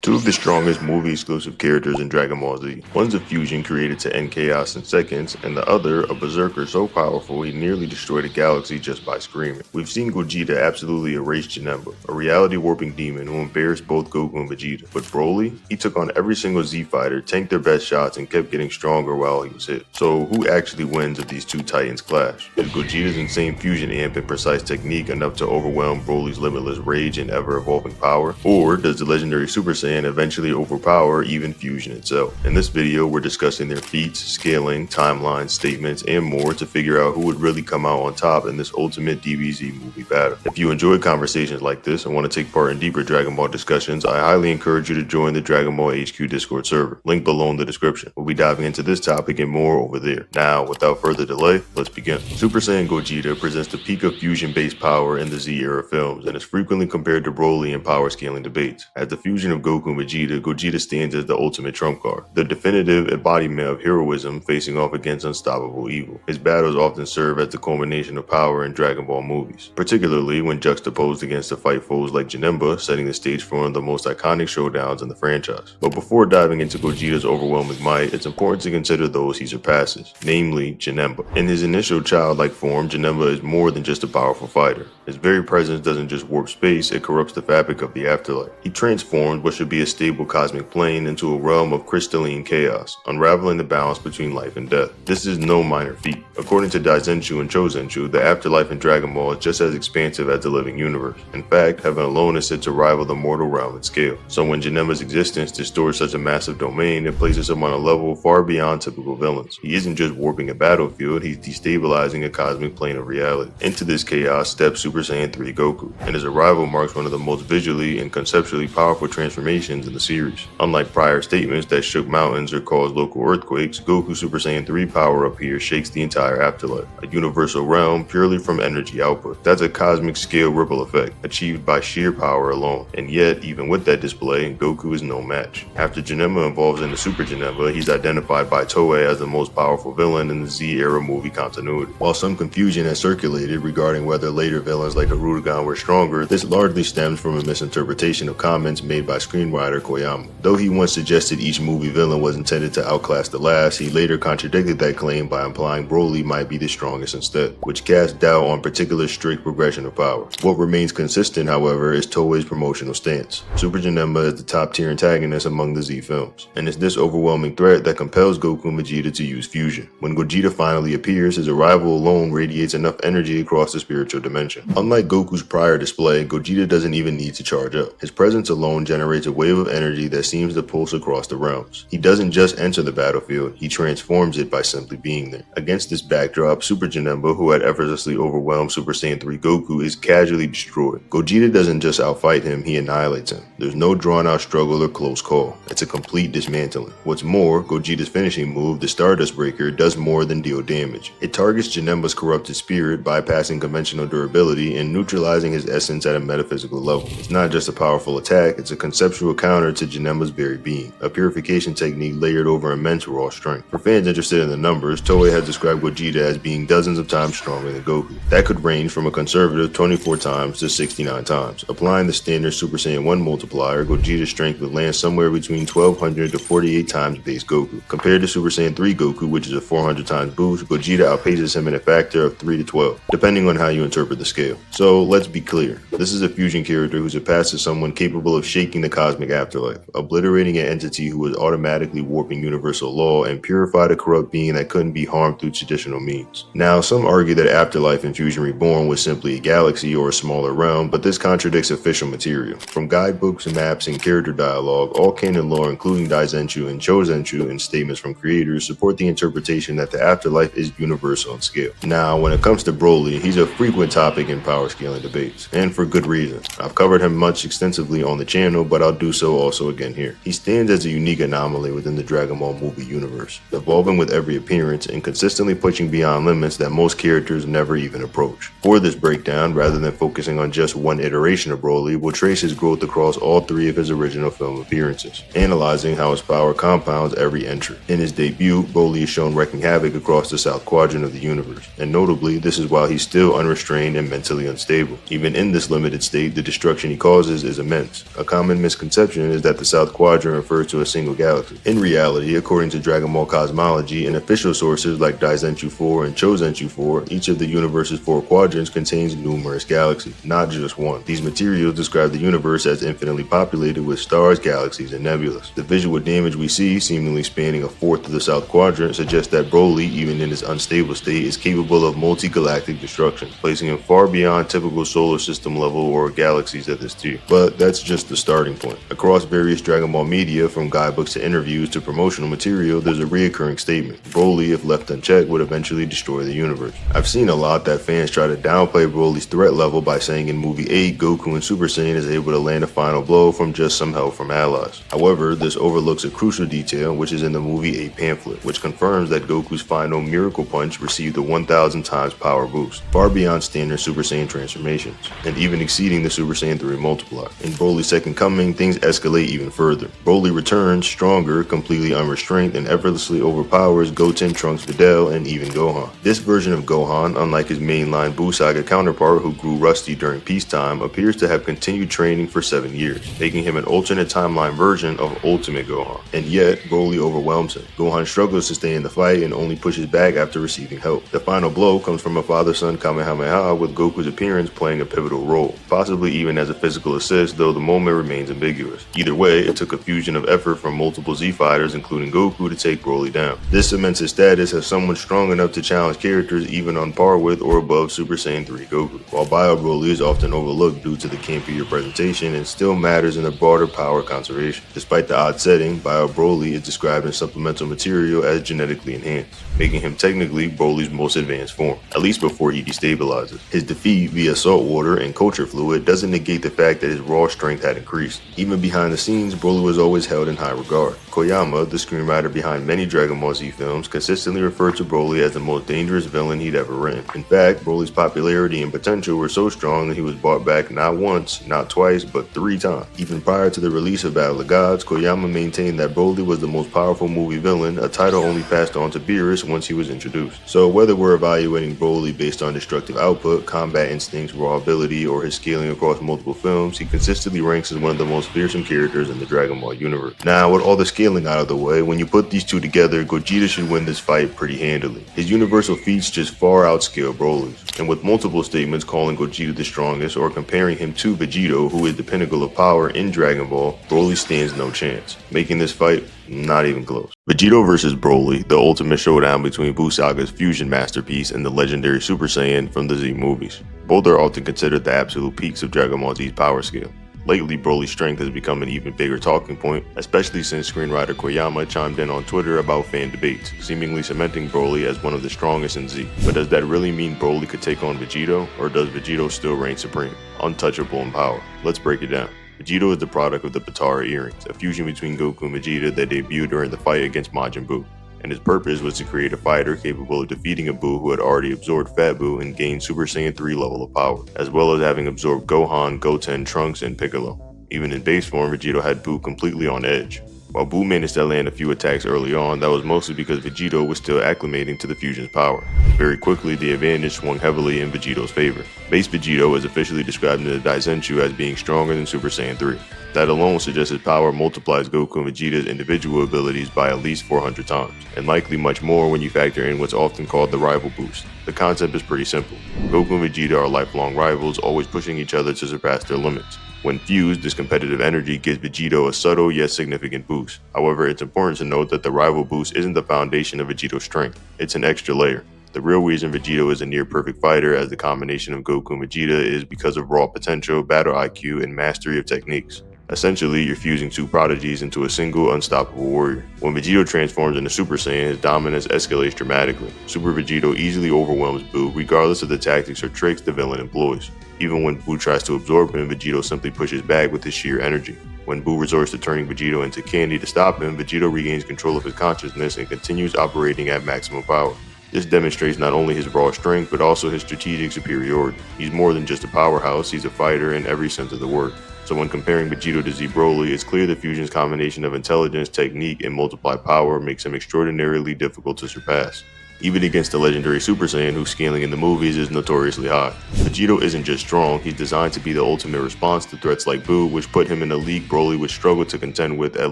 Two of the strongest movie-exclusive characters in Dragon Ball Z. One's a fusion created to end chaos in seconds, and the other, a berserker so powerful he nearly destroyed a galaxy just by screaming. We've seen Gogeta absolutely erase Janemba, a reality-warping demon who embarrassed both Goku and Vegeta. But Broly? He took on every single Z fighter, tanked their best shots, and kept getting stronger while he was hit. So who actually wins if these two titans clash? Is Gogeta's insane fusion amp and precise technique enough to overwhelm Broly's limitless rage and ever-evolving power? Or does the legendary Super Saiyan eventually overpower even fusion itself? In this video, we're discussing their feats, scaling, timelines, statements, and more to figure out who would really come out on top in this ultimate DBZ movie battle. If you enjoy conversations like this and want to take part in deeper Dragon Ball discussions, I highly encourage you to join the Dragon Ball HQ Discord server, link below in the description. We'll be diving into this topic and more over there. Now, without further delay, let's begin. Super Saiyan Gogeta presents the peak of fusion-based power in the Z-era films and is frequently compared to Broly in power scaling debates. As the fusion of Goku and Vegeta, Gogeta stands as the ultimate trump card, the definitive embodiment of heroism facing off against unstoppable evil. His battles often serve as the culmination of power in Dragon Ball movies, particularly when juxtaposed against the fight foes like Janemba, setting the stage for one of the most iconic showdowns in the franchise. But before diving into Gogeta's overwhelming might, it's important to consider those he surpasses, namely Janemba. In his initial childlike form, Janemba is more than just a powerful fighter. His very presence doesn't just warp space, it corrupts the fabric of the afterlife. He transforms what should be a stable cosmic plane into a realm of crystalline chaos, unraveling the balance between life and death. This is no minor feat. According to Daizenshuu and Chozenshuu, the afterlife in Dragon Ball is just as expansive as the living universe. In fact, heaven alone is said to rival the mortal realm in scale. So when Janemba's existence distorts such a massive domain, it places him on a level far beyond typical villains. He isn't just warping a battlefield, he's destabilizing a cosmic plane of reality. Into this chaos steps Super Saiyan 3 Goku, and his arrival marks one of the most visually and conceptually powerful transformations in the series. Unlike prior statements that shook mountains or caused local earthquakes, Goku Super Saiyan 3 power up here shakes the entire afterlife, a universal realm purely from energy output. That's a cosmic scale ripple effect, achieved by sheer power alone. And yet, even with that display, Goku is no match. After Janemba evolves into Super Janemba, he's identified by Toei as the most powerful villain in the Z-era movie continuity. While some confusion has circulated regarding whether later villains like Hirudegan were stronger, this largely stems from a misinterpretation of comments made by screenwriter Koyama. Though he once suggested each movie villain was intended to outclass the last, he later contradicted that claim by implying Broly might be the strongest instead, which casts doubt on particular strict progression of power. What remains consistent, however, is Toei's promotional stance. Super Janemba is the top-tier antagonist among the Z films, and it's this overwhelming threat that compels Goku and Vegeta to use fusion. When Gogeta finally appears, his arrival alone radiates enough energy across the spiritual dimension. Unlike Goku's prior display, Gogeta doesn't even need to charge up. His presence alone generates a wave of energy that seems to pulse across the realms. He doesn't just enter the battlefield, he transforms it by simply being there. Against this backdrop, Super Janemba, who had effortlessly overwhelmed Super Saiyan 3 Goku, is casually destroyed. Gogeta doesn't just outfight him, he annihilates him. There's no drawn-out struggle or close call. It's a complete dismantling. What's more, Gogeta's finishing move, the Stardust Breaker, does more than deal damage. It targets Janemba's corrupted spirit, bypassing conventional durability and neutralizing his essence at a metaphysical level. It's not just a powerful attack, it's a conceptual counter to Janemba's very being, a purification technique layered over immense raw strength. For fans interested in the numbers, Toei has described Gogeta as being dozens of times stronger than Goku. That could range from a conservative 24 times to 69 times. Applying the standard Super Saiyan 1 multiplier, Gogeta's strength would land somewhere between 1200 to 48 times base Goku. Compared to Super Saiyan 3 Goku, which is a 400 times boost, Gogeta outpaces him in a factor of 3 to 12, depending on how you interpret the scale. So let's be clear, this is a fusion character who surpasses someone capable of shaking the cosmic afterlife, obliterating an entity who was automatically warping universal law and purified a corrupt being that couldn't be harmed through traditional means. Now, some argue that Afterlife in Fusion Reborn was simply a galaxy or a smaller realm, but this contradicts official material. From guidebooks, maps, and character dialogue, all canon lore including Daizenshuu and Chozenshuu and statements from creators support the interpretation that the afterlife is universal in scale. Now, when it comes to Broly, he's a frequent topic in power scaling debates, and for good reason. I've covered him much extensively on the channel, but I'll do so also again here. He stands as a unique anomaly within the Dragon Ball movie universe, evolving with every appearance and consistently pushing beyond limits that most characters never even approach. For this breakdown, rather than focusing on just one iteration of Broly, we'll trace his growth across all three of his original film appearances, analyzing how his power compounds every entry. In his debut, Broly is shown wreaking havoc across the south quadrant of the universe, and notably, this is while he's still unrestrained and mentally unstable. Even in this limited state, the destruction he causes is immense. A common misconception misconception is that the South Quadrant refers to a single galaxy. In reality, according to Dragon Ball cosmology and official sources like Daizenshuu 4 and Chozenshuu 4, each of the universe's 4 quadrants contains numerous galaxies, not just one. These materials describe the universe as infinitely populated with stars, galaxies, and nebulas. The visual damage we see, seemingly spanning a fourth of the South Quadrant, suggests that Broly, even in his unstable state, is capable of multi-galactic destruction, placing him far beyond typical solar system level or galaxies at this tier. But that's just the starting point. Across various Dragon Ball media, from guidebooks to interviews to promotional material, there's a reoccurring statement. Broly, if left unchecked, would eventually destroy the universe. I've seen a lot that fans try to downplay Broly's threat level by saying in movie 8, Goku in Super Saiyan is able to land a final blow from just some help from allies. However, this overlooks a crucial detail, which is in the movie 8 pamphlet, which confirms that Goku's final Miracle Punch received a 1000 times power boost, far beyond standard Super Saiyan transformations, and even exceeding the Super Saiyan 3 multiplier. In Broly's second coming, things escalate even further. Broly returns stronger, completely unrestrained, and effortlessly overpowers Goten, Trunks, Videl, and even Gohan. This version of Gohan, unlike his mainline Buu Saga counterpart who grew rusty during peacetime, appears to have continued training for 7 years, making him an alternate timeline version of Ultimate Gohan. And yet, Broly overwhelms him. Gohan struggles to stay in the fight and only pushes back after receiving help. The final blow comes from a father-son Kamehameha, with Goku's appearance playing a pivotal role, possibly even as a physical assist, though the moment remains ambiguous. Either way, it took a fusion of effort from multiple Z fighters, including Goku, to take Broly down. This cements his status as someone strong enough to challenge characters even on par with or above Super Saiyan 3 Goku. While Bio Broly is often overlooked due to the campier presentation, it still matters in the broader power conservation. Despite the odd setting, Bio Broly is described in supplemental material as genetically enhanced, making him technically Broly's most advanced form, at least before he destabilizes. His defeat via salt water and culture fluid doesn't negate the fact that his raw strength had increased. Even behind the scenes, Broly was always held in high regard. Koyama, the screenwriter behind many Dragon Ball Z films, consistently referred to Broly as the most dangerous villain he'd ever written. In fact, Broly's popularity and potential were so strong that he was brought back not once, not twice, but 3 times. Even prior to the release of Battle of Gods, Koyama maintained that Broly was the most powerful movie villain, a title only passed on to Beerus once he was introduced. So whether we're evaluating Broly based on destructive output, combat instincts, raw ability, or his scaling across multiple films, he consistently ranks as one of the most fearsome characters in the Dragon Ball universe. Now, with all the scaling out of the way, when you put these two together, Gogeta should win this fight pretty handily. His universal feats just far outscale Broly's, and with multiple statements calling Gogeta the strongest or comparing him to Vegito, who is the pinnacle of power in Dragon Ball, Broly stands no chance, making this fight not even close. Vegito vs. Broly, the ultimate showdown between Buu Saga's fusion masterpiece and the legendary Super Saiyan from the Z movies. Both are often considered the absolute peaks of Dragon Ball Z's power scale. Lately, Broly's strength has become an even bigger talking point, especially since screenwriter Koyama chimed in on Twitter about fan debates, seemingly cementing Broly as one of the strongest in Z. But does that really mean Broly could take on Vegito, or does Vegito still reign supreme, untouchable in power? Let's break it down. Vegito is the product of the Potara earrings, a fusion between Goku and Vegeta that debuted during the fight against Majin Buu, and his purpose was to create a fighter capable of defeating a Buu who had already absorbed Fat Buu and gained Super Saiyan 3 level of power, as well as having absorbed Gohan, Goten, Trunks, and Piccolo. Even in base form, Vegito had Buu completely on edge. While Buu managed to land a few attacks early on, that was mostly because Vegito was still acclimating to the fusion's power. Very quickly, the advantage swung heavily in Vegito's favor. Base Vegito is officially described in the Daizenshuu as being stronger than Super Saiyan 3. That alone suggests his power multiplies Goku and Vegeta's individual abilities by at least 400 times, and likely much more when you factor in what's often called the rival boost. The concept is pretty simple. Goku and Vegeta are lifelong rivals, always pushing each other to surpass their limits. When fused, this competitive energy gives Vegito a subtle yet significant boost. However, it's important to note that the rival boost isn't the foundation of Vegito's strength, it's an extra layer. The real reason Vegito is a near-perfect fighter as the combination of Goku and Vegeta is because of raw potential, battle IQ, and mastery of techniques. Essentially, you're fusing two prodigies into a single, unstoppable warrior. When Vegito transforms into Super Saiyan, his dominance escalates dramatically. Super Vegito easily overwhelms Buu, regardless of the tactics or tricks the villain employs. Even when Buu tries to absorb him, Vegito simply pushes back with his sheer energy. When Buu resorts to turning Vegito into candy to stop him, Vegito regains control of his consciousness and continues operating at maximum power. This demonstrates not only his raw strength, but also his strategic superiority. He's more than just a powerhouse, he's a fighter in every sense of the word. So when comparing Vegito to Z Broly, it's clear the fusion's combination of intelligence, technique, and multiplied power makes him extraordinarily difficult to surpass. even against the legendary Super Saiyan whose scaling in the movies is notoriously high. Vegito isn't just strong, he's designed to be the ultimate response to threats like Boo, which put him in a league Broly would struggle to contend with, at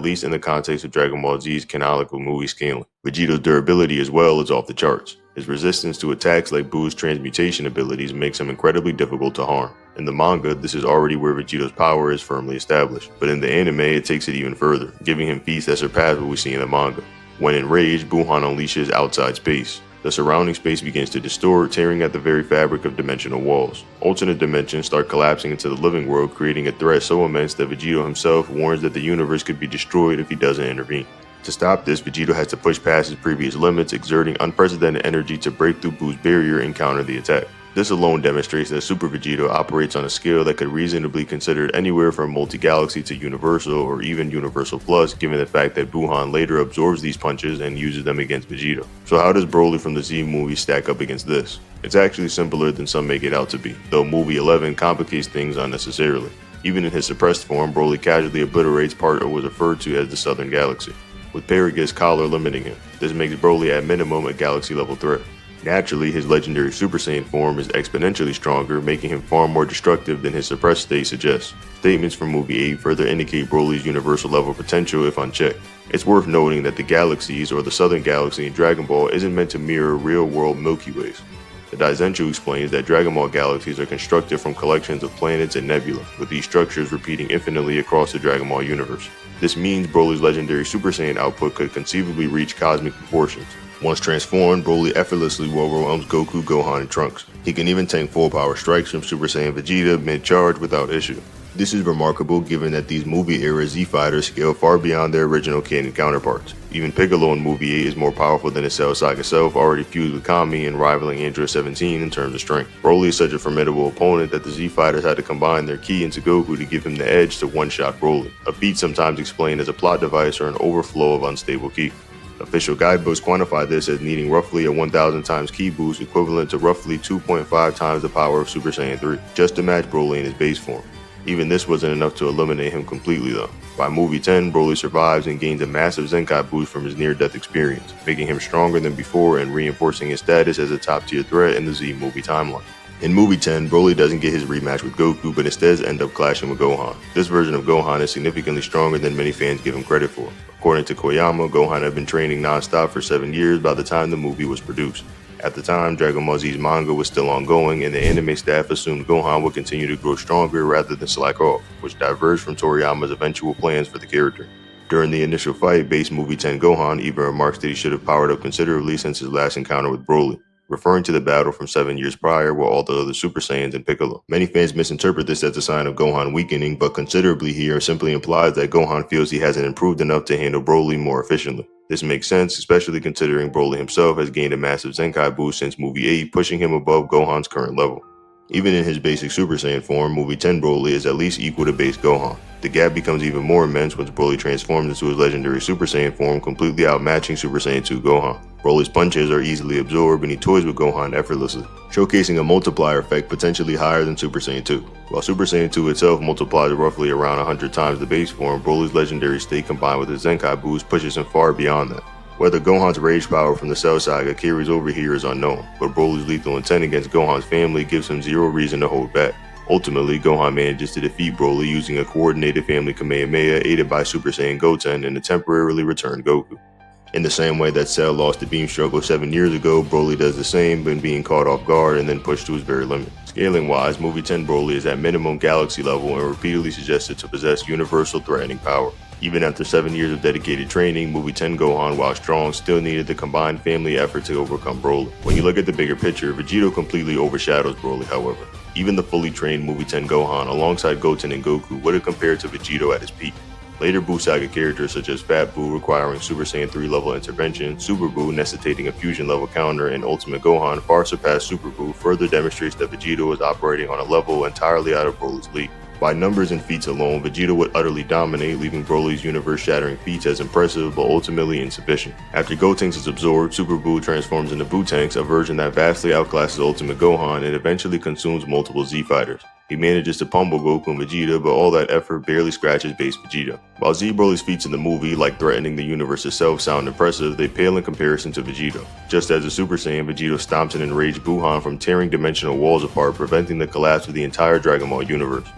least in the context of Dragon Ball Z's canonical movie scaling. Vegito's durability as well is off the charts. His resistance to attacks like Boo's transmutation abilities makes him incredibly difficult to harm. In the manga, this is already where Vegito's power is firmly established, but in the anime it takes it even further, giving him feats that surpass what we see in the manga. When enraged, Buhan unleashes outside space. The surrounding space begins to distort, tearing at the very fabric of dimensional walls. Alternate dimensions start collapsing into the living world, creating a threat so immense that Vegito himself warns that the universe could be destroyed if he doesn't intervene. To stop this, Vegito has to push past his previous limits, exerting unprecedented energy to break through Boo's barrier and counter the attack. This alone demonstrates that Super Vegito operates on a scale that could reasonably be considered anywhere from multi-galaxy to universal or even universal plus, given the fact that Buhan later absorbs these punches and uses them against Vegito. So how does Broly from the Z movie stack up against this? It's actually simpler than some make it out to be, though movie 11 complicates things unnecessarily. Even in his suppressed form, Broly casually obliterates part of what was referred to as the Southern Galaxy, with Paragus' collar limiting him. This makes Broly at minimum a galaxy-level threat. Naturally, his legendary Super Saiyan form is exponentially stronger, making him far more destructive than his suppressed state suggests. Statements from Movie 8 further indicate Broly's universal level potential if unchecked. It's worth noting that the galaxies, or the Southern Galaxy in Dragon Ball, isn't meant to mirror real-world Milky Ways. The Daizenshuu explains that Dragon Ball galaxies are constructed from collections of planets and nebula, with these structures repeating infinitely across the Dragon Ball universe. This means Broly's legendary Super Saiyan output could conceivably reach cosmic proportions. Once transformed, Broly effortlessly overwhelms Goku, Gohan, and Trunks. He can even tank full power strikes from Super Saiyan Vegeta mid-charge without issue. This is remarkable given that these movie-era Z fighters scale far beyond their original canon counterparts. Even Piccolo in Movie 8 is more powerful than his Cell Saga self, already fused with Kami and rivaling Android 17 in terms of strength. Broly is such a formidable opponent that the Z fighters had to combine their ki into Goku to give him the edge to one-shot Broly, a feat sometimes explained as a plot device or an overflow of unstable ki. Official guidebooks quantify this as needing roughly a 1000 times ki boost, equivalent to roughly 2.5 times the power of Super Saiyan 3, just to match Broly in his base form. Even this wasn't enough to eliminate him completely though. By Movie 10, Broly survives and gains a massive Zenkai boost from his near-death experience, making him stronger than before and reinforcing his status as a top-tier threat in the Z movie timeline. In Movie 10, Broly doesn't get his rematch with Goku, but instead ends up clashing with Gohan. This version of Gohan is significantly stronger than many fans give him credit for. According to Koyama, Gohan had been training non-stop for 7 years by the time the movie was produced. At the time, Dragon Ball Z's manga was still ongoing, and the anime staff assumed Gohan would continue to grow stronger rather than slack off, which diverged from Toriyama's eventual plans for the character. During the initial fight, base Movie 10 Gohan even remarks that he should have powered up considerably since his last encounter with Broly, referring to the battle from 7 years prior with all the other Super Saiyans and Piccolo. Many fans misinterpret this as a sign of Gohan weakening, but considerably here simply implies that Gohan feels he hasn't improved enough to handle Broly more efficiently. This makes sense, especially considering Broly himself has gained a massive Zenkai boost since Movie 8, pushing him above Gohan's current level. Even in his basic Super Saiyan form, Movie 10 Broly is at least equal to base Gohan. The gap becomes even more immense once Broly transforms into his legendary Super Saiyan form, completely outmatching Super Saiyan 2 Gohan. Broly's punches are easily absorbed and he toys with Gohan effortlessly, showcasing a multiplier effect potentially higher than Super Saiyan 2. While Super Saiyan 2 itself multiplies roughly around 100 times the base form, Broly's legendary state combined with his Zenkai boost pushes him far beyond that. Whether Gohan's rage power from the Cell Saga carries over here is unknown, but Broly's lethal intent against Gohan's family gives him zero reason to hold back. Ultimately, Gohan manages to defeat Broly using a coordinated family Kamehameha aided by Super Saiyan Goten and a temporarily returned Goku. In the same way that Cell lost the beam struggle 7 years ago, Broly does the same when being caught off guard and then pushed to his very limit. Scaling wise, Movie 10 Broly is at minimum galaxy level and repeatedly suggested to possess universal threatening power. Even after 7 years of dedicated training, Movie 10 Gohan, while strong, still needed the combined family effort to overcome Broly. When you look at the bigger picture, Vegito completely overshadows Broly, however. Even the fully trained Movie 10 Gohan, alongside Goten and Goku, would have compared to Vegito at his peak. Later Buu Saga characters such as Fat Buu requiring Super Saiyan 3 level intervention, Super Buu necessitating a fusion level counter, and Ultimate Gohan far surpass Super Buu further demonstrates that Vegito is operating on a level entirely out of Broly's league. By numbers and feats alone, Vegito would utterly dominate, leaving Broly's universe-shattering feats as impressive but ultimately insufficient. After Gotenks is absorbed, Super Buu transforms into Buu Tanks, a version that vastly outclasses Ultimate Gohan and eventually consumes multiple Z fighters. He manages to pummel Goku and Vegeta, but all that effort barely scratches base Vegeta. While Z Broly's feats in the movie, like threatening the universe itself, sound impressive, they pale in comparison to Vegito. Just as a Super Saiyan, Vegito stomps an enraged Buhan from tearing dimensional walls apart, preventing the collapse of the entire Dragon Ball universe,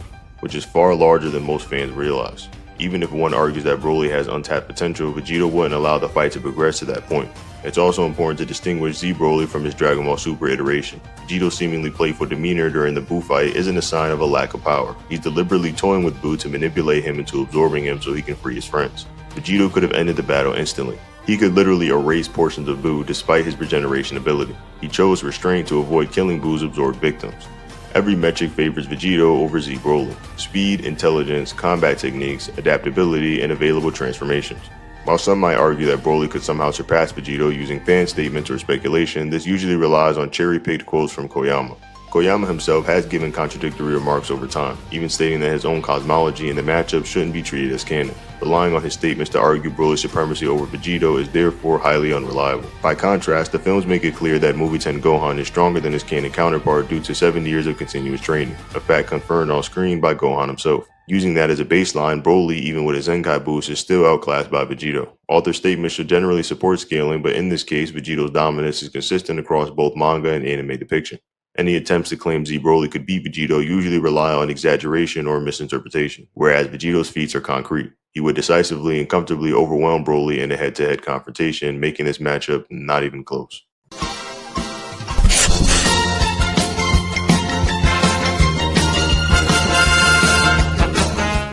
which is far larger than most fans realize. Even if one argues that Broly has untapped potential, Vegito wouldn't allow the fight to progress to that point. It's also important to distinguish Z Broly from his Dragon Ball Super iteration. Vegito's seemingly playful demeanor during the Buu fight isn't a sign of a lack of power. He's deliberately toying with Buu to manipulate him into absorbing him so he can free his friends. Vegito could have ended the battle instantly. He could literally erase portions of Buu despite his regeneration ability. He chose restraint to avoid killing Buu's absorbed victims. Every metric favors Vegito over Z Broly: speed, intelligence, combat techniques, adaptability, and available transformations. While some might argue that Broly could somehow surpass Vegito using fan statements or speculation, this usually relies on cherry-picked quotes from Koyama. Koyama himself has given contradictory remarks over time, even stating that his own cosmology in the matchup shouldn't be treated as canon. Relying on his statements to argue Broly's supremacy over Vegito is therefore highly unreliable. By contrast, the films make it clear that Movie 10 Gohan is stronger than his canon counterpart due to 7 years of continuous training, a fact confirmed on screen by Gohan himself. Using that as a baseline, Broly, even with his Zenkai boost, is still outclassed by Vegito. Author statements should generally support scaling, but in this case, Vegito's dominance is consistent across both manga and anime depiction. Any attempts to claim Z Broly could beat Vegito usually rely on exaggeration or misinterpretation, whereas Vegito's feats are concrete. He would decisively and comfortably overwhelm Broly in a head-to-head confrontation, making this matchup not even close.